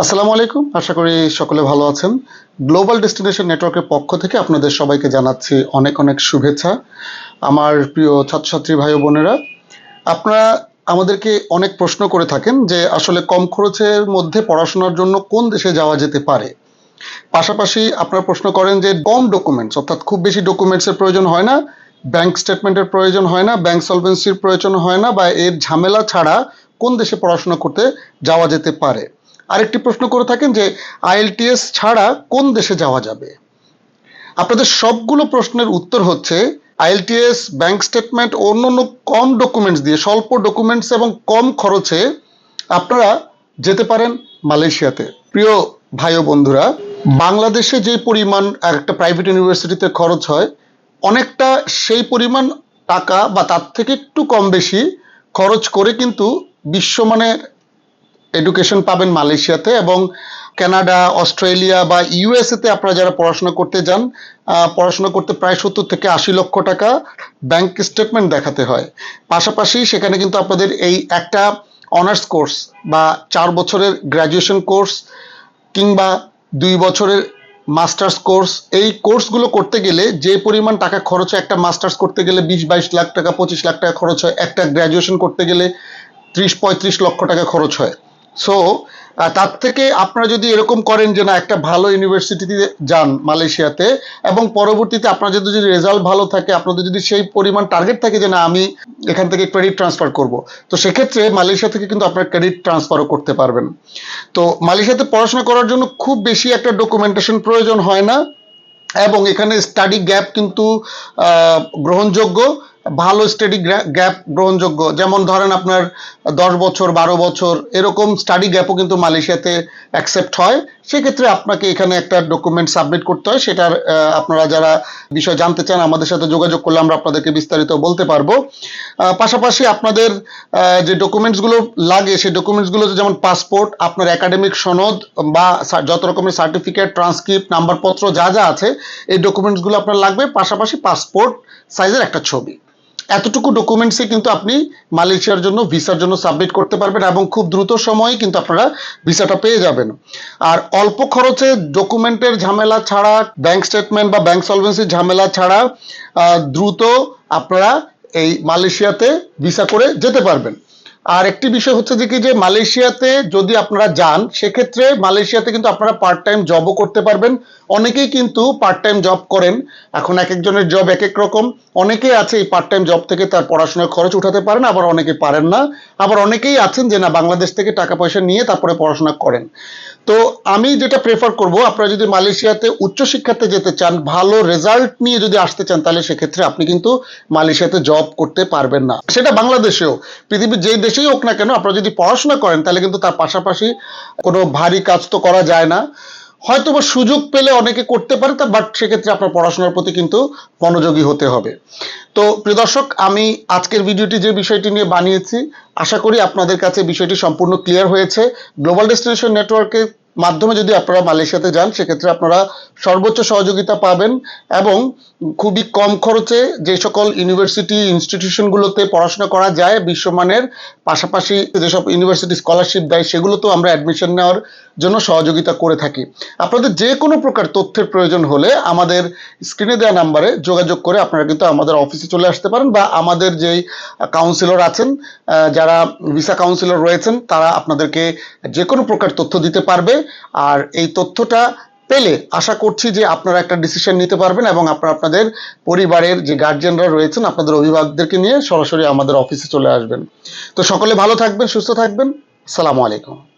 আসসালামু আলাইকুম, আশা করি সকলে ভালো আছেন। গ্লোবাল ডেস্টিনেশন নেটওয়ার্কের পক্ষ থেকে আপনাদের সবাইকে জানাচ্ছি অনেক অনেক শুভেচ্ছা। আমার প্রিয় ছাত্রছাত্রী ভাই ও বোনেরা, আপনারা আমাদেরকে অনেক প্রশ্ন করে থাকেন যে আসলে কম খরচের মধ্যে পড়াশোনার জন্য কোন দেশে যাওয়া যেতে পারে। পাশাপাশি আপনারা প্রশ্ন করেন যে কম ডকুমেন্টস, অর্থাৎ খুব বেশি ডকুমেন্টসের প্রয়োজন হয় না, ব্যাংক স্টেটমেন্টের প্রয়োজন হয় না, ব্যাংক সলভেন্সির প্রয়োজন হয় না, বা এর ঝামেলা ছাড়া কোন দেশে পড়াশোনা করতে যাওয়া যেতে পারে। আরেকটি প্রশ্ন করে থাকেন যে আইএলটিএস ছাড়া কোন দেশে যাওয়া যাবে। আপনাদের সবগুলো প্রশ্নের উত্তর হচ্ছে আইএলটিএস, ব্যাংক স্টেটমেন্ট, অন্যান্য কম ডকুমেন্টস দিয়ে, স্বল্প ডকুমেন্টস এবং কম খরচে আপনারা যেতে পারেন মালয়েশিয়াতে। প্রিয় ভাই ও বন্ধুরা, বাংলাদেশে যে পরিমাণ একটা প্রাইভেট ইউনিভার্সিটিতে খরচ হয়, অনেকটা সেই পরিমাণ টাকা বা তার থেকে একটু কম বেশি খরচ করে কিন্তু বিশ্বমানের এডুকেশন পাবেন মালয়েশিয়াতে। এবং কানাডা, অস্ট্রেলিয়া বা ইউএসএতে আপনারা যারা পড়াশোনা করতে যান, পড়াশোনা করতে প্রায় 70 থেকে 80 লক্ষ টাকা ব্যাংক স্টেটমেন্ট দেখাতে হয়। পাশাপাশি সেখানে কিন্তু আপনাদের এই একটা অনার্স কোর্স বা 4 বছরের গ্র্যাজুয়েশন কোর্স কিংবা 2 বছরের মাস্টার্স কোর্স, এই কোর্সগুলো করতে গেলে যে পরিমাণ টাকা খরচ হয়, একটা মাস্টার্স করতে গেলে 20-22 লাখ টাকা, 25 লাখ টাকা খরচ হয়, একটা গ্র্যাজুয়েশন করতে গেলে 30-35 লক্ষ টাকা খরচ হয়। সো তার থেকে আপনারা যদি এরকম করেন যে না, একটা ভালো ইউনিভার্সিটিতে যান মালয়েশিয়াতে, এবং পরবর্তীতে আপনার যদি রেজাল্ট ভালো থাকে, আপনাদের যদি সেই পরিমাণ টার্গেট থাকে যে না আমি এখান থেকে ক্রেডিট ট্রান্সফার করব, তো সেক্ষেত্রে মালয়েশিয়া থেকে কিন্তু আপনার ক্রেডিট ট্রান্সফারও করতে পারবেন। তো মালয়েশিয়াতে পড়াশোনা করার জন্য খুব বেশি একটা ডকুমেন্টেশন প্রয়োজন হয় না, এবং এখানে স্টাডি গ্যাপ কিন্তু গ্রহণযোগ্য, ভালো স্টাডি গ্যাপ গ্রহণযোগ্য। যেমন ধরেন আপনার 10 বছর, 12 বছর এরকম স্টাডি গ্যাপও কিন্তু মালয়েশিয়াতে অ্যাকসেপ্ট হয়। সেক্ষেত্রে আপনাকে এখানে একটা ডকুমেন্ট সাবমিট করতে হয়। সেটার আপনারা যারা বিষয় জানতে চান আমাদের সাথে যোগাযোগ করলে আমরা আপনাদেরকে বিস্তারিত বলতে পারবো। পাশাপাশি আপনাদের যে ডকুমেন্টসগুলো লাগে, সেই ডকুমেন্টসগুলো যেমন পাসপোর্ট, আপনার একাডেমিক সনদ বা যত রকমের সার্টিফিকেট, ট্রান্সক্রিপ্ট, নাম্বারপত্র যা যা আছে, এই ডকুমেন্টসগুলো আপনার লাগবে। পাশাপাশি পাসপোর্ট সাইজের একটা ছবি, এতটুকু ডকুমেন্টসই কিন্তু আপনি মালয়েশিয়ার জন্য ভিসার জন্য সাবমিট করতে পারবেন, এবং খুব দ্রুত সময়ে কিন্তু আপনারা ভিসাটা পেয়ে যাবেন। আর অল্প খরচে ডকুমেন্টের ঝামেলা ছাড়া, ব্যাংক স্টেটমেন্ট বা ব্যাংক সলভেন্সির ঝামেলা ছাড়া দ্রুত আপনারা এই মালয়েশিয়াতে ভিসা করে যেতে পারবেন। আর একটি বিষয় হচ্ছে যে কি, যে মালয়েশিয়াতে যদি আপনারা যান, সেক্ষেত্রে মালয়েশিয়াতে কিন্তু আপনারা পার্ট টাইম জবও করতে পারবেন। অনেকেই কিন্তু পার্ট টাইম জব করেন। এখন এক একজনের জব এক এক রকম। অনেকেই আছে এই পার্ট টাইম জব থেকে তার পড়াশোনার খরচ উঠাতে পারেন, আবার অনেকে পারেন না। আবার অনেকেই আছেন যে না, বাংলাদেশ থেকে টাকা পয়সা নিয়ে তারপরে পড়াশোনা করেন। তো আমি যেটা প্রেফার করব, আপনারা যদি মালয়েশিয়াতে উচ্চশিক্ষাতে যেতে চান, ভালো রেজাল্ট নিয়ে যদি আসতে চান, তাহলে সেক্ষেত্রে আপনি কিন্তু মালয়েশিয়াতে জব করতে পারবেন না। সেটা বাংলাদেশেও, পৃথিবীর যেই দেশেই হোক না কেন, আপনারা যদি পড়াশোনা করেন তাহলে কিন্তু তার পাশাপাশি কোনো ভারী কাজ তো করা যায় না। হয়তো বা সুযোগ পেলে অনেকে করতে পারে তা, বাট সেক্ষেত্রে আপনার পড়াশোনার প্রতি কিন্তু মনোযোগী হতে হবে। তো প্রিয় দর্শক, আমি আজকের ভিডিওটি যে বিষয়টি নিয়ে বানিয়েছি, আশা করি আপনাদের কাছে বিষয়টি সম্পূর্ণ ক্লিয়ার হয়েছে। গ্লোবাল ডেস্টিনেশন নেটওয়ার্কের মাধ্যমে যদি আপনারা মালয়েশিয়াতে যান, সেক্ষেত্রে আপনারা সর্বোচ্চ সহযোগিতা পাবেন, এবং খুবই কম খরচে যে সকল ইউনিভার্সিটি ইনস্টিটিউশনগুলোতে পড়াশোনা করা যায় বিশ্বমানের, পাশাপাশি যেসব ইউনিভার্সিটি স্কলারশিপ দেয় সেগুলোতেও আমরা অ্যাডমিশন নেওয়ার জন্য সহযোগিতা করে থাকি। আপনাদের যে কোনো প্রকার তথ্যের প্রয়োজন হলে আমাদের স্ক্রিনে দেওয়া নাম্বারে যোগাযোগ করে আপনারা কিন্তু আমাদের অফিসে চলে আসতে পারেন, বা আমাদের যেই কাউন্সিলর আছেন, যারা ভিসা কাউন্সিলর রয়েছেন, তারা আপনাদেরকে যে কোনো প্রকার তথ্য দিতে পারবে। আর এই তথ্যটা পেলে আশা করছি যে আপনারা একটা ডিসিশন নিতে পারবেন, এবং আপনারা আপনাদের পরিবারের যে গার্জিয়ানরা রয়েছেন, আপনাদের অভিভাবকদেরকে নিয়ে সরাসরি আমাদের অফিসে চলে আসবেন। তো সকলে ভালো থাকবেন, সুস্থ থাকবেন। আসসালামু আলাইকুম।